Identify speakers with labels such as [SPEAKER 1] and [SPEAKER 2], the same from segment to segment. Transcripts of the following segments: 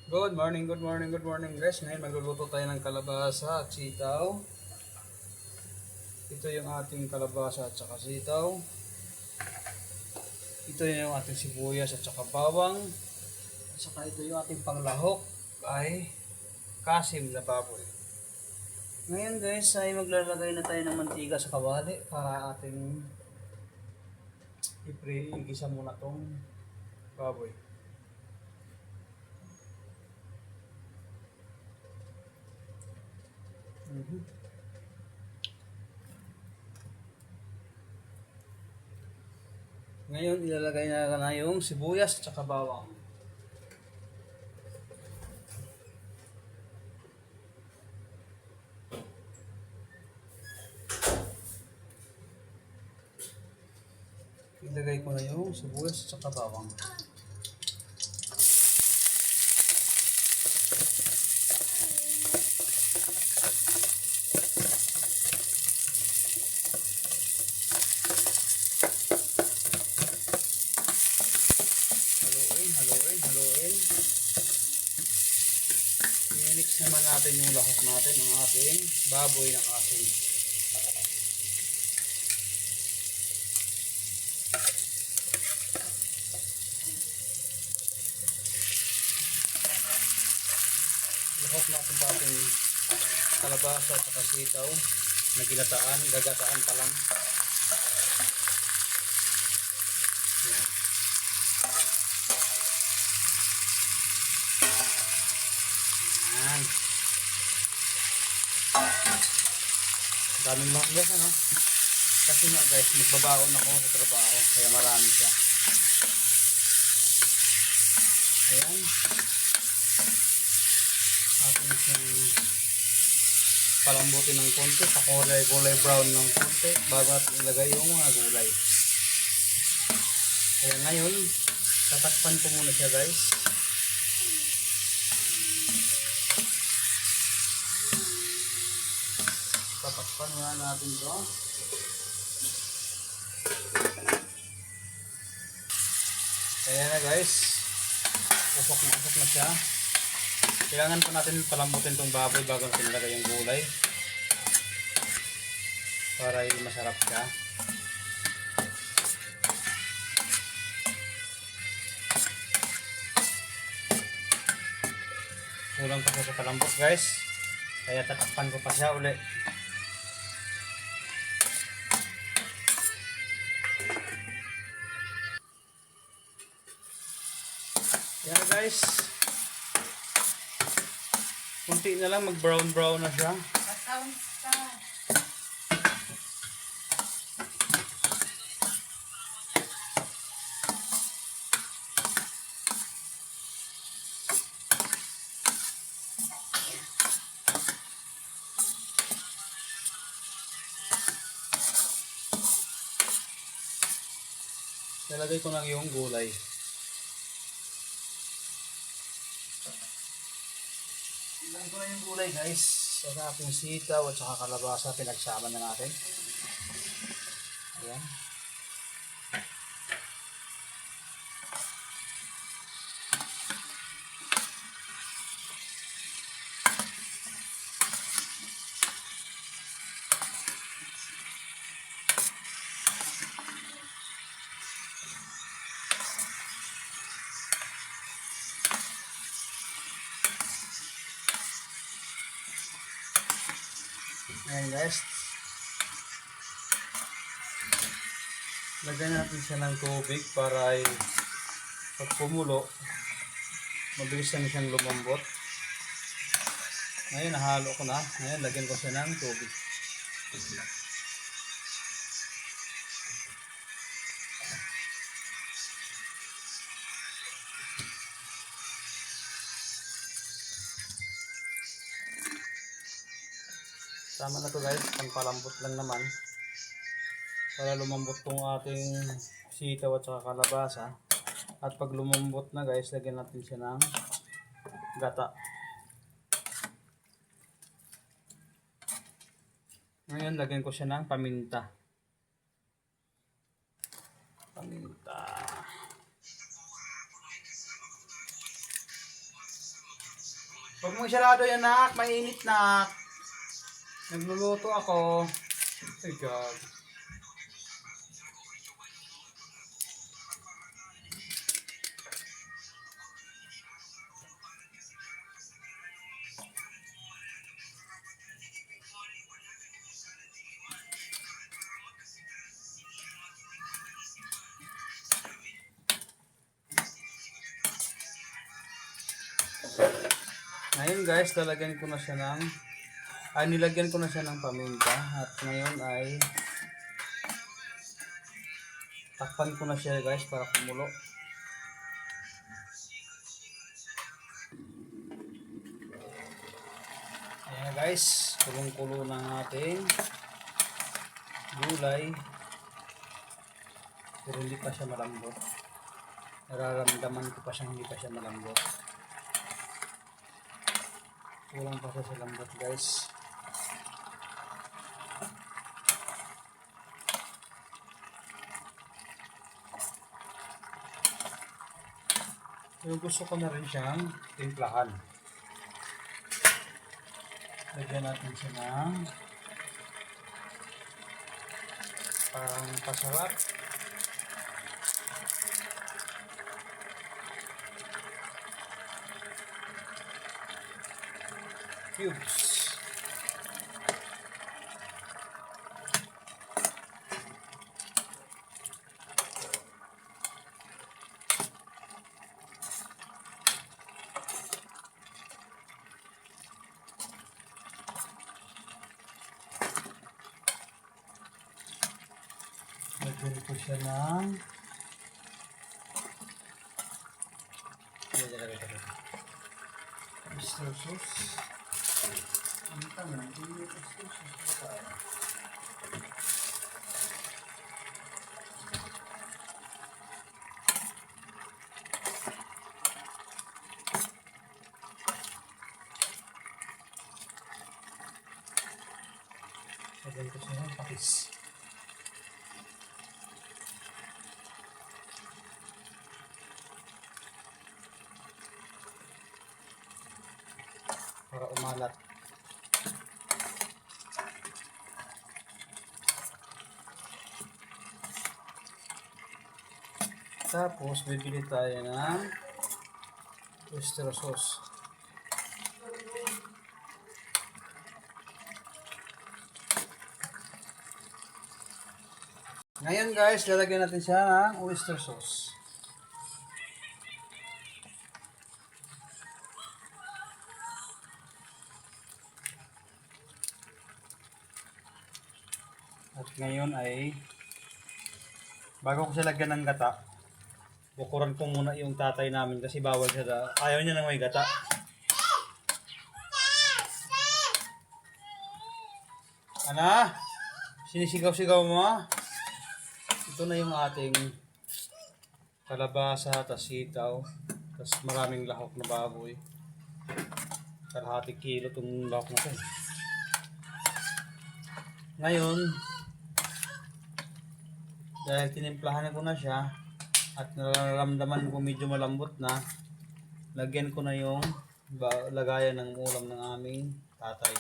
[SPEAKER 1] Good morning guys. Ngayon magluluto tayo ng kalabasa at sitaw. Ito yung ating kalabasa at saka sitaw. Ito yung ating sibuyas at saka bawang. At saka ito yung ating panglahok ay kasim na baboy. Ngayon guys ay maglalagay na tayo ng mantika sa kawali para ating igisa muna tong baboy. Ngayon ilalagay na yung sibuyas at saka bawang. Ilagay ko na yung sibuyas at saka bawang. Haluin. I-mix naman natin yung lahok natin ng ating baboy na kasim. Lahok natin pa ating kalabasa at saka sitaw na gagataan pa lang. Yan. Yan. Daming lahok guys, ano? Kasi nga guys, magbabaon ako sa trabaho, kaya marami siya. Ayan. Atin siyang palambutin ng konti, sa kulay brown ng konti, bago natin ilagay yung mga gulay. Kaya ngayon, tatakpan ko muna siya guys. Tatakpan muna natin ito. Kaya na guys, usok na siya. Kailangan pa natin palambutin itong baboy bago natin ilagay yung gulay para masarap siya. Kulang pa siya sa palambot guys, kaya tatakpan ko pa siya uli. Yan guys, kunti na lang, mag brown na siya. Nalagay ko na yung gulay. Nalagay ko na yung gulay guys. Sa ating sitaw at saka kalabasa, pinagsama na natin. Ayan. Ayan guys, lagyan natin siya ng tubig para ay pag kumulo, mabilis na siyang lumambot. Ngayon nahalo ko na, ngayon lagyan ko siya ng tubig. Tama na to guys, pangpalambot lang naman para lumambot tong ating sitaw at saka kalabasa. At pag lumambot na guys, lagyan natin siya ng gata. Ngayon lagyan ko siya ng paminta. Huwag mo isarado yan, nak. Mainit, nak. Nagluluto ako. Oh God. Ngayon guys, nilagyan ko na siya ng paminta. At ngayon ay takpan ko na siya guys para kumulo. Ayan guys, kulong-kulo ng ating gulay. Pero hindi pa siya malambot. Nararamdaman ko pa siyang hindi pa siya malambot. Kulang pa siya sa lambot guys. Pero gusto ko na rin siyang timplahan. Lagyan natin siya ng pang pasarap. Cubes. Lagyan ko siya ng oyster sauce. Ang tanong, hindi oyster sauce tayo. Lagyan ko siya ng patis. Para umalat. Tapos bibili tayo ng oyster sauce. Ngayon guys, lalagyan natin siya ng oyster sauce. At ngayon ay bago ko siya lagyan ng gata, bukuran ko muna yung tatay namin kasi bawal siya. Ayaw niya nang may gata. Ana? Sinisigaw-sigaw mo? Ito na yung ating kalabasa, tas sitaw, tas maraming lahok na baboy. Kalahati kilo itong lahok na ito. Ngayon, dahil tinimplahan ko na siya at nararamdaman ko medyo malambot na, lagyan ko na yung lagayan ng ulam ng aming tatay.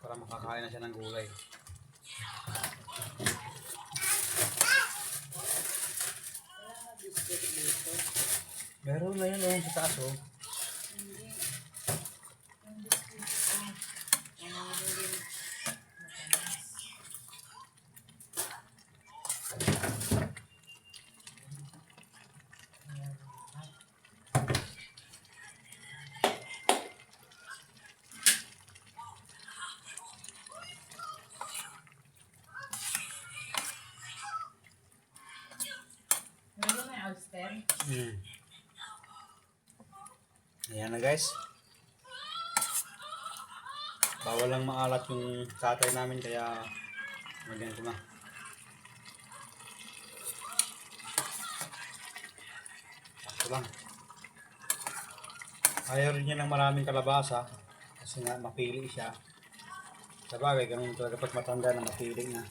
[SPEAKER 1] Para makakain na siya ng gulay. Meron na yun sa taas oh. Ayan na guys. Bawal lang maalat yung tatay namin kaya magyan ko na. Ito lang. Ayaw rin niya ng maraming kalabasa kasi nga mapili siya. Sabagay, ganun talaga pag matanda na mapili na.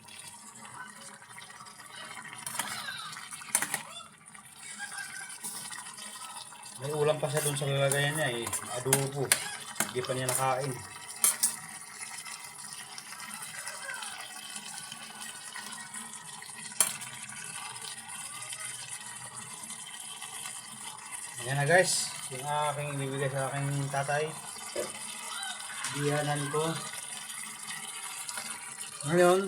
[SPEAKER 1] May ulam pa siya dun sa lalagayan niya eh. Adobo. Hindi pa niya nakain. Ayan na guys. Yung aking ibibigay sa aking tatay. Diyanan ko. Ngayon,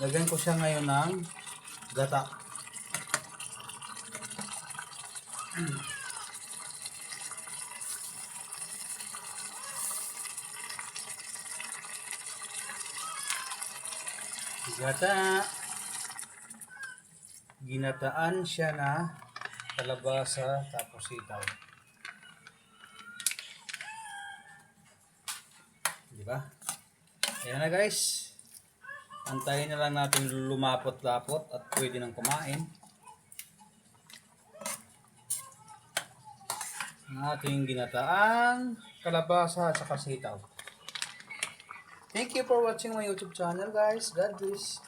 [SPEAKER 1] lagyan ko siya ngayon ng gata. Gata. Ginataan siya na kalabasa tapos sitaw. Di ba? Ayan na guys. Antayin na lang natin lumapot-lapot at pwede nang kumain. Ang ating ginataang kalabasa at sitaw. Thank you for watching my YouTube channel guys. God bless.